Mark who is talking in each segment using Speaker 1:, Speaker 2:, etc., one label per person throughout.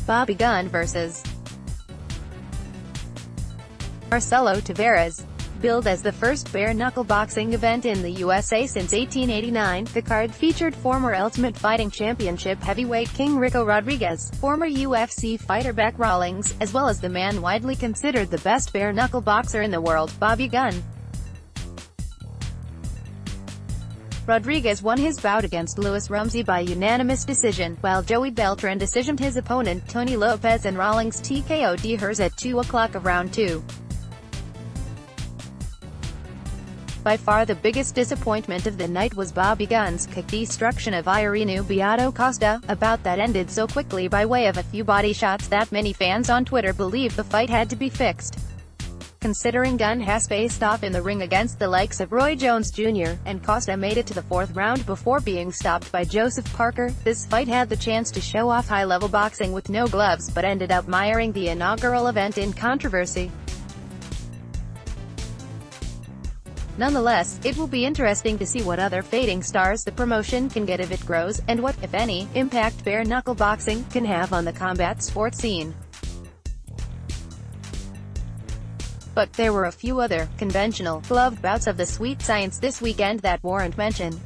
Speaker 1: Bobby Gunn vs. Marcelo Tavares. Billed as the first bare-knuckle boxing event in the USA since 1889, the card featured former Ultimate Fighting Championship heavyweight king Ricco Rodriguez, former UFC fighter Bec Rawlings, as well as the man widely considered the best bare-knuckle boxer in the world, Bobby Gunn. Rodriguez won his bout against Louis Rumsey by unanimous decision, while Joey Beltran decisioned his opponent Tony Lopez, and Rawlings TKO'd hers at 2 o'clock of round 2. By far the biggest disappointment of the night was Bobby Gunn's quick destruction of Irene Beato Costa, a bout that ended so quickly by way of a few body shots that many fans on Twitter believe the fight had to be fixed. Considering Gunn has faced off in the ring against the likes of Roy Jones Jr., and Costa made it to the 4th round before being stopped by Joseph Parker, this fight had the chance to show off high-level boxing with no gloves but ended up miring the inaugural event in controversy. Nonetheless, it will be interesting to see what other fading stars the promotion can get if it grows, and what, if any, impact bare-knuckle boxing can have on the combat sports scene. But there were a few other, conventional, gloved bouts of the sweet science this weekend that warrant mention.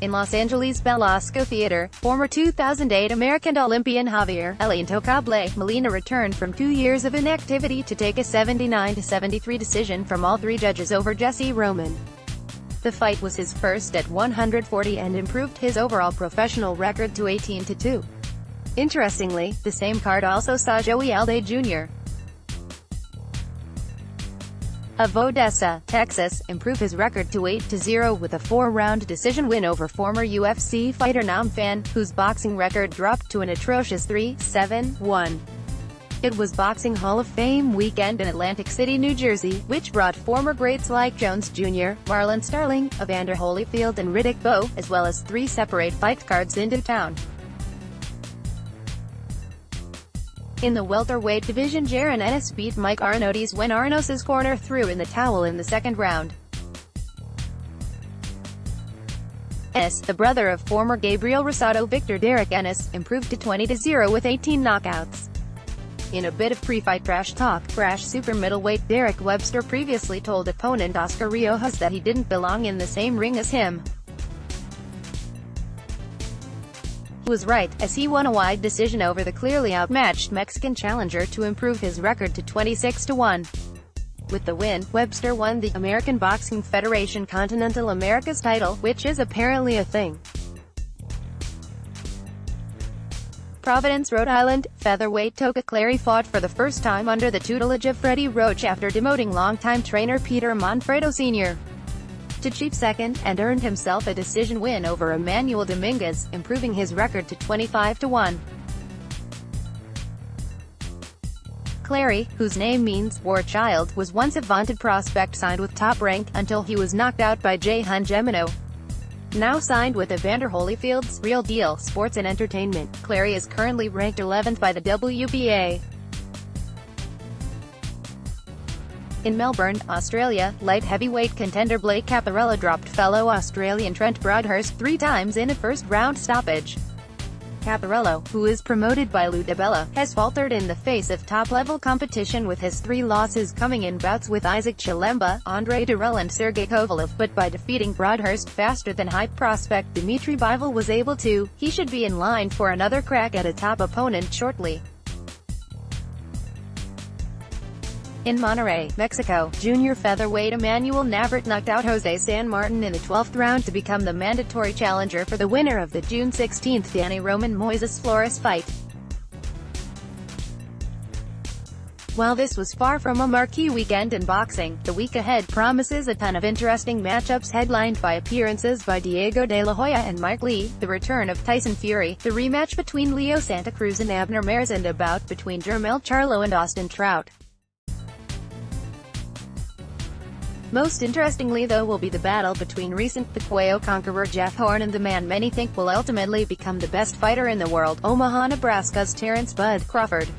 Speaker 1: In Los Angeles' Belasco Theater, former 2008 American Olympian Javier "El Intocable" Molina returned from 2 years of inactivity to take a 79-73 decision from all 3 judges over Jesse Roman. The fight was his first at 140 and improved his overall professional record to 18-2. Interestingly, the same card also saw Joey Alday Jr. of Odessa, Texas, improve his record to 8-0 with a 4-round decision win over former UFC fighter Nam Phan, whose boxing record dropped to an atrocious 3-7-1. It was Boxing Hall of Fame weekend in Atlantic City, New Jersey, which brought former greats like Jones Jr., Marlon Starling, Evander Holyfield and Riddick Bowe, as well as 3 separate fight cards into town. In the welterweight division, Jaron Ennis beat Mike Arnaudes when Arnaudes's corner threw in the towel in the 2nd round. Ennis, the brother of former Gabriel Rosado Victor Derek Ennis, improved to 20-0 with 18 knockouts. In a bit of pre-fight trash talk, brash super middleweight Derek Webster previously told opponent Oscar Riojas that he didn't belong in the same ring as him. Was right, as he won a wide decision over the clearly outmatched Mexican challenger to improve his record to 26-1. With the win, Webster won the American Boxing Federation Continental Americas title, which is apparently a thing. Providence, Rhode Island, featherweight Toka Clary fought for the first time under the tutelage of Freddie Roach after demoting longtime trainer Peter Manfredo Sr. to chief second, and earned himself a decision win over Emmanuel Dominguez, improving his record to 25-1. Clary, whose name means "war child," was once a vaunted prospect signed with Top Rank, until he was knocked out by Jehan Gemino. Now signed with Evander Holyfield's Real Deal Sports and Entertainment, Clary is currently ranked 11th by the WBA. In Melbourne, Australia, light heavyweight contender Blake Caparello dropped fellow Australian Trent Broadhurst 3 times in a first-round stoppage. Caparello, who is promoted by Lou DiBella, has faltered in the face of top-level competition, with his 3 losses coming in bouts with Isaac Chilemba, Andre Dirrell and Sergey Kovalev, but by defeating Broadhurst faster than hype prospect Dimitri Bivol was able to, he should be in line for another crack at a top opponent shortly. In Monterrey, Mexico, junior featherweight Emmanuel Navrat knocked out Jose San Martin in the 12th round to become the mandatory challenger for the winner of the June 16 Danny Roman Moises Flores fight. While this was far from a marquee weekend in boxing, the week ahead promises a ton of interesting matchups headlined by appearances by Diego De La Hoya and Mike Lee, the return of Tyson Fury, the rematch between Leo Santa Cruz and Abner Mares, and a bout between Jermell Charlo and Austin Trout. Most interestingly though will be the battle between recent Pucuayo conqueror Jeff Horn and the man many think will ultimately become the best fighter in the world, Omaha, Nebraska's Terrence "Bud" Crawford.